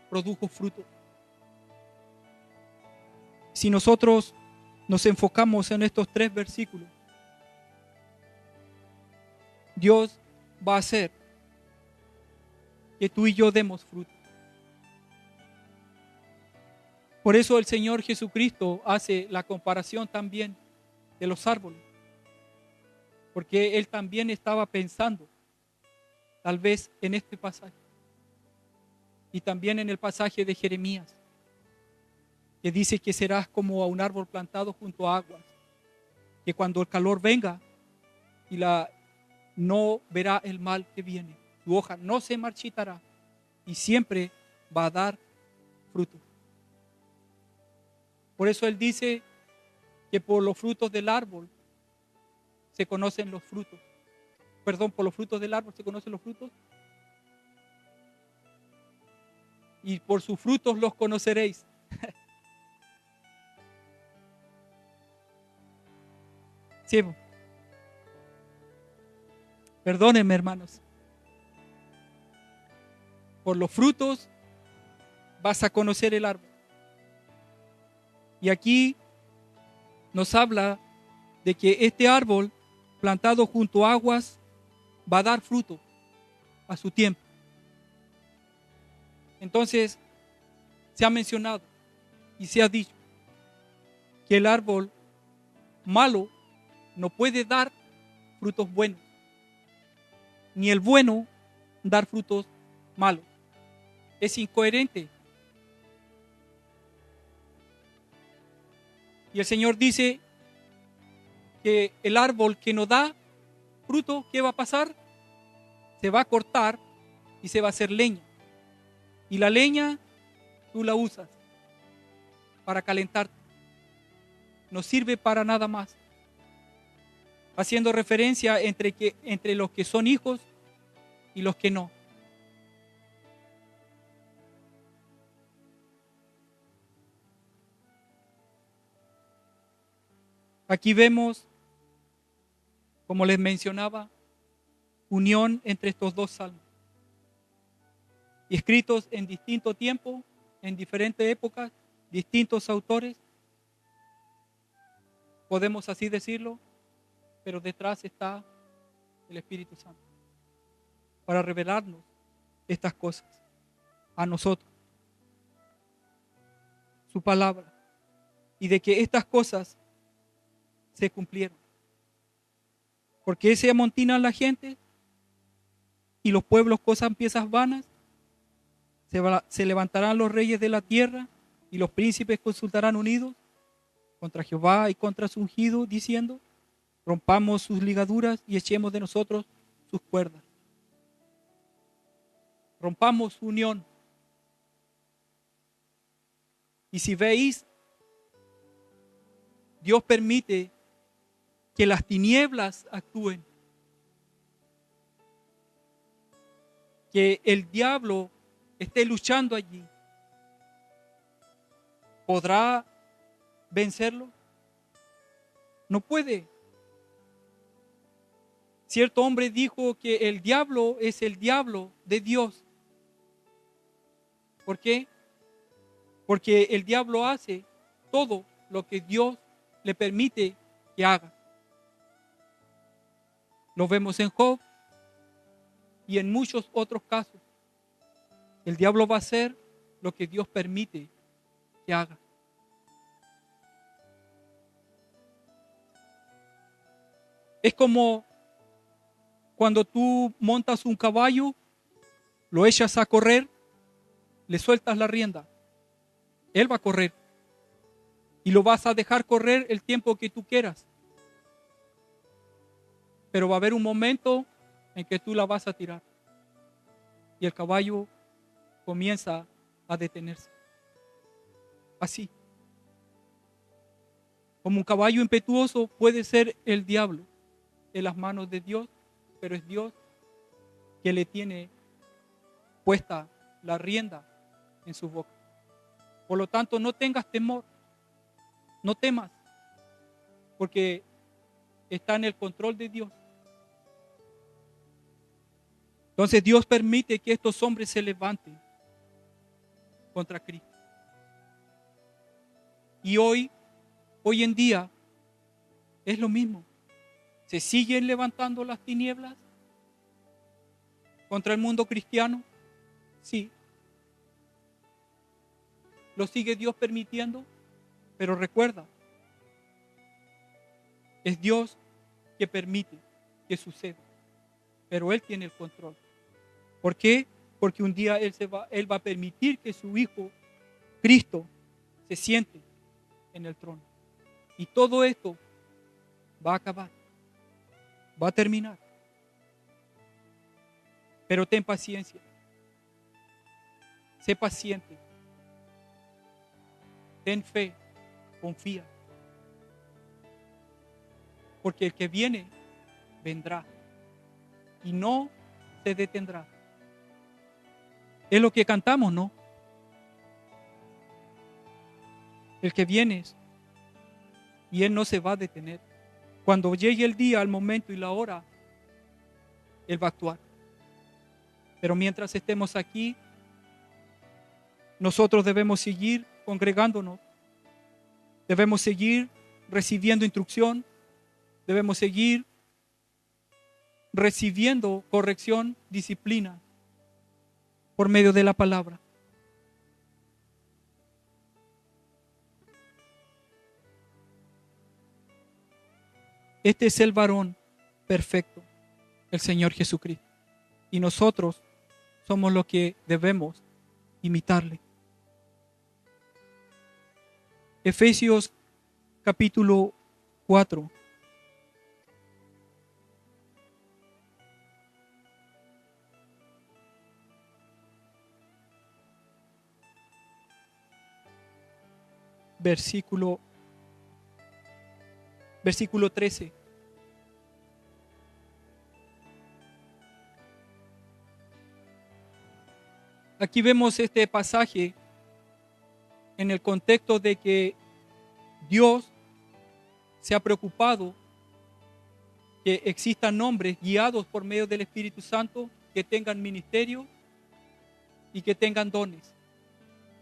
produjo fruto. Si nosotros nos enfocamos en estos 3 versículos, Dios va a hacer que tú y yo demos fruto. Por eso el Señor Jesucristo hace la comparación también de los árboles, porque Él también estaba pensando tal vez en este pasaje y también en el pasaje de Jeremías, que dice que serás como a un árbol plantado junto a aguas, que cuando el calor venga y no verá el mal que viene, tu hoja no se marchitará y siempre va a dar fruto. Por eso Él dice que por los frutos del árbol se conocen los frutos. Perdón, por los frutos del árbol se conocen los frutos. Y por sus frutos los conoceréis. Sí. Perdónenme, hermanos. Por los frutos vas a conocer el árbol. Y aquí nos habla de que este árbol plantado junto a aguas va a dar fruto a su tiempo. Entonces, se ha mencionado y se ha dicho que el árbol malo no puede dar frutos buenos, ni el bueno dar frutos malos. Es incoherente. Y el Señor dice que el árbol que no da fruto, ¿qué va a pasar? Se va a cortar y se va a hacer leña. Y la leña tú la usas para calentarte. No sirve para nada más. Haciendo referencia entre los que son hijos y los que no. Aquí vemos, como les mencionaba, unión entre estos 2 salmos. Y escritos en distinto tiempo, en diferentes épocas, distintos autores, podemos así decirlo, pero detrás está el Espíritu Santo para revelarnos estas cosas a nosotros, su palabra, y de que estas cosas se cumplieron. Porque se amontinan la gente y los pueblos cosan piezas vanas, se levantarán los reyes de la tierra y los príncipes consultarán unidos contra Jehová y contra su ungido, diciendo: rompamos sus ligaduras y echemos de nosotros sus cuerdas. Rompamos su unión. Y si veis, Dios permite que las tinieblas actúen, que el diablo esté luchando allí. ¿Podrá vencerlo? No puede. Cierto hombre dijo que el diablo es el diablo de Dios. ¿Por qué? Porque el diablo hace todo lo que Dios le permite que haga. Lo vemos en Job y en muchos otros casos. El diablo va a hacer lo que Dios permite que haga. Es como cuando tú montas un caballo, lo echas a correr, le sueltas la rienda, él va a correr y lo vas a dejar correr el tiempo que tú quieras. Pero va a haber un momento en que tú la vas a tirar y el caballo comienza a detenerse. Así. Como un caballo impetuoso puede ser el diablo en las manos de Dios, pero es Dios que le tiene puesta la rienda en su boca. Por lo tanto, no tengas temor, no temas, porque está en el control de Dios. Entonces Dios permite que estos hombres se levanten contra Cristo. Y hoy en día es lo mismo. ¿Se siguen levantando las tinieblas contra el mundo cristiano? Sí. ¿Lo sigue Dios permitiendo? Pero recuerda, es Dios que permite que suceda, pero Él tiene el control. ¿Por qué? Porque un día Él va a permitir que su Hijo, Cristo, se siente en el trono. Y todo esto va a acabar, va a terminar. Pero ten paciencia, sé paciente, ten fe, confía. Porque el que viene, vendrá y no se detendrá. Es lo que cantamos, ¿no? El que viene y Él no se va a detener. Cuando llegue el día, el momento y la hora, Él va a actuar. Pero mientras estemos aquí, nosotros debemos seguir congregándonos. Debemos seguir recibiendo instrucción. Debemos seguir recibiendo corrección, disciplina, por medio de la palabra. Este es el varón perfecto, el Señor Jesucristo. Y nosotros somos los que debemos imitarle. Efesios capítulo 4. Versículo 13. Aquí vemos este pasaje en el contexto de que Dios se ha preocupado que existan hombres guiados por medio del Espíritu Santo que tengan ministerio y que tengan dones,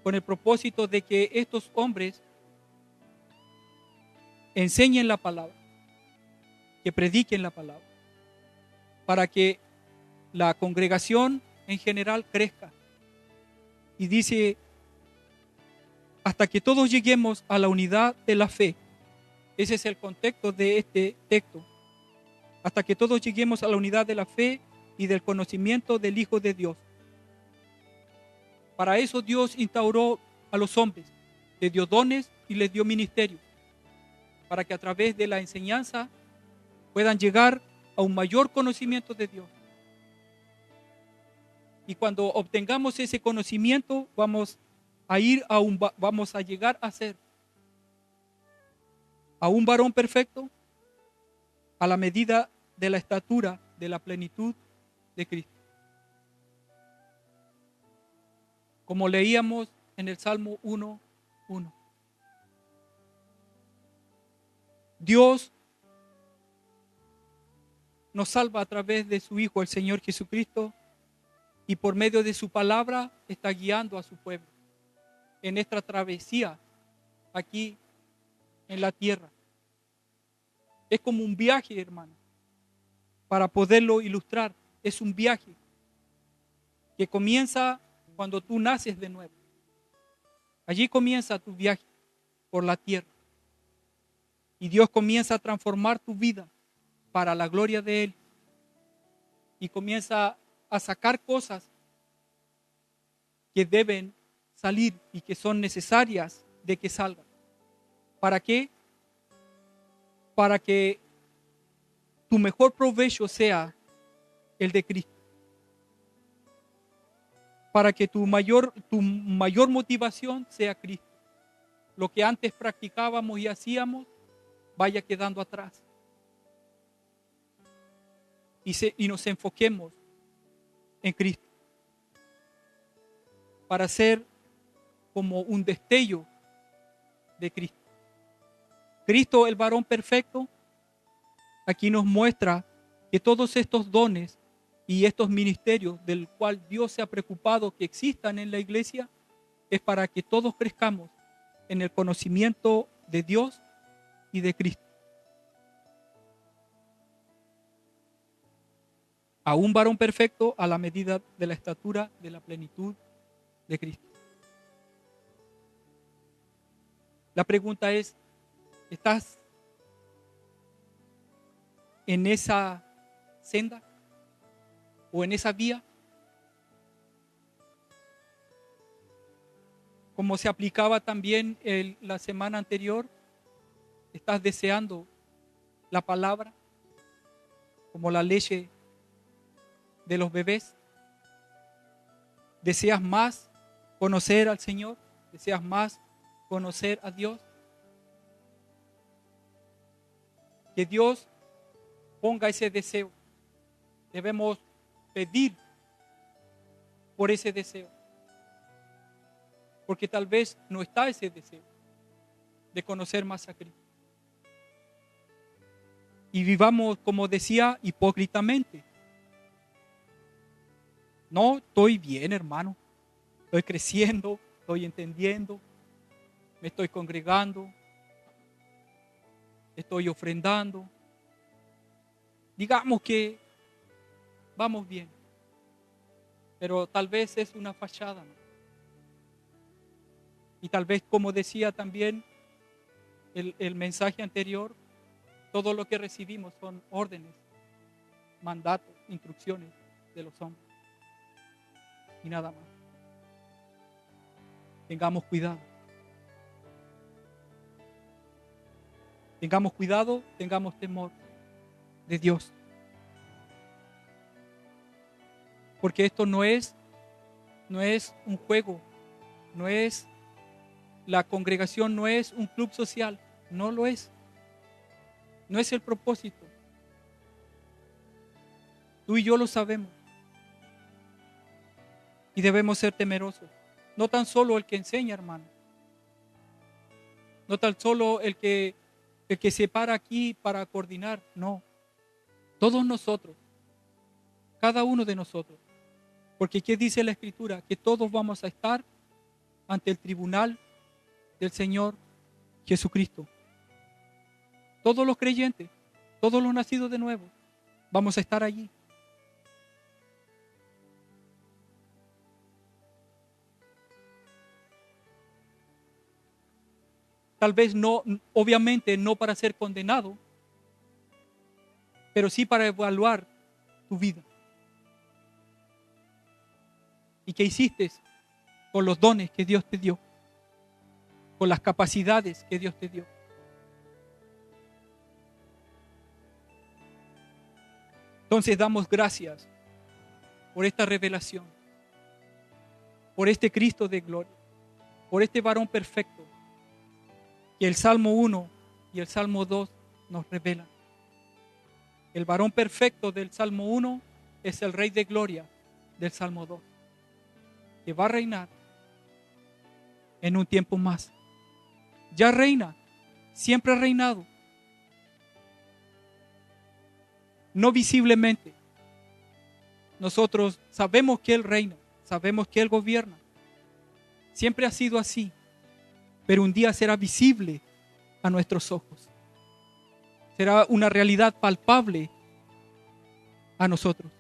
con el propósito de que estos hombres enseñen la palabra, que prediquen la palabra, para que la congregación en general crezca. Y dice, hasta que todos lleguemos a la unidad de la fe. Ese es el contexto de este texto. Hasta que todos lleguemos a la unidad de la fe y del conocimiento del Hijo de Dios. Para eso Dios instauró a los hombres, les dio dones y les dio ministerio, para que a través de la enseñanza puedan llegar a un mayor conocimiento de Dios. Y cuando obtengamos ese conocimiento, vamos a llegar a ser a un varón perfecto a la medida de la estatura de la plenitud de Cristo. Como leíamos en el Salmo 1:1. Dios nos salva a través de su Hijo, el Señor Jesucristo, y por medio de su palabra está guiando a su pueblo en esta travesía aquí en la tierra. Es como un viaje, hermano. Para poderlo ilustrar, es un viaje que comienza cuando tú naces de nuevo. Allí comienza tu viaje por la tierra. Y Dios comienza a transformar tu vida para la gloria de Él. y comienza a sacar cosas que deben salir y que son necesarias de que salgan. ¿Para qué? Para que tu mejor provecho sea el de Cristo. Para que tu mayor motivación sea Cristo. Lo que antes practicábamos y hacíamos vaya quedando atrás. Y nos enfoquemos en Cristo. Para ser como un destello de Cristo. Cristo, el varón perfecto, aquí nos muestra que todos estos dones y estos ministerios del cual Dios se ha preocupado que existan en la iglesia es para que todos crezcamos en el conocimiento de Dios y de Cristo. A un varón perfecto a la medida de la estatura de la plenitud de Cristo. La pregunta es, ¿estás en esa senda o en esa vía? Como se aplicaba también la semana anterior, ¿estás deseando la palabra como la leche de los bebés? ¿Deseas más conocer al Señor? ¿Deseas más conocer a Dios? Que Dios ponga ese deseo. Debemos pedir por ese deseo. Porque tal vez no está ese deseo de conocer más a Cristo. Y vivamos, como decía, hipócritamente. No, estoy bien, hermano. Estoy creciendo, estoy entendiendo, me estoy congregando, estoy ofrendando. Digamos que vamos bien, pero tal vez es una fachada, ¿no? Y tal vez, como decía también el mensaje anterior, todo lo que recibimos son órdenes, mandatos, instrucciones de los hombres. Y nada más. Tengamos cuidado. Tengamos cuidado, tengamos temor de Dios. Porque esto no es un juego, la congregación no es un club social, no lo es. No es el propósito. Tú y yo lo sabemos. Y debemos ser temerosos. No tan solo el que enseña, hermano. No tan solo el que se para aquí para coordinar. No. Todos nosotros. Cada uno de nosotros. Porque ¿qué dice la Escritura? Que todos vamos a estar ante el tribunal del Señor Jesucristo. Todos los creyentes, todos los nacidos de nuevo, vamos a estar allí. Tal vez no, obviamente no para ser condenado, pero sí para evaluar tu vida. ¿Y qué hiciste con los dones que Dios te dio? Con las capacidades que Dios te dio. Entonces damos gracias por esta revelación, por este Cristo de gloria, por este varón perfecto que el Salmo 1 y el Salmo 2 nos revelan. El varón perfecto del Salmo 1 es el Rey de gloria del Salmo 2, que va a reinar en un tiempo más. Ya reina, siempre ha reinado. No visiblemente. Nosotros sabemos que Él reina, sabemos que Él gobierna. Siempre ha sido así, pero un día será visible a nuestros ojos. Será una realidad palpable a nosotros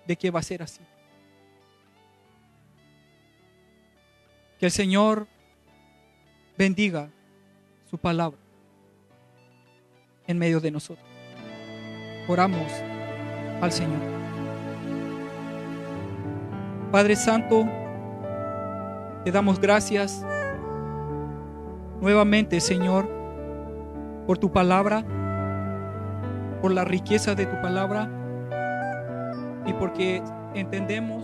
de que va a ser así. Que el Señor bendiga su palabra en medio de nosotros. Oramos al Señor. Padre Santo, te damos gracias nuevamente, Señor, por tu palabra, por la riqueza de tu palabra y porque entendemos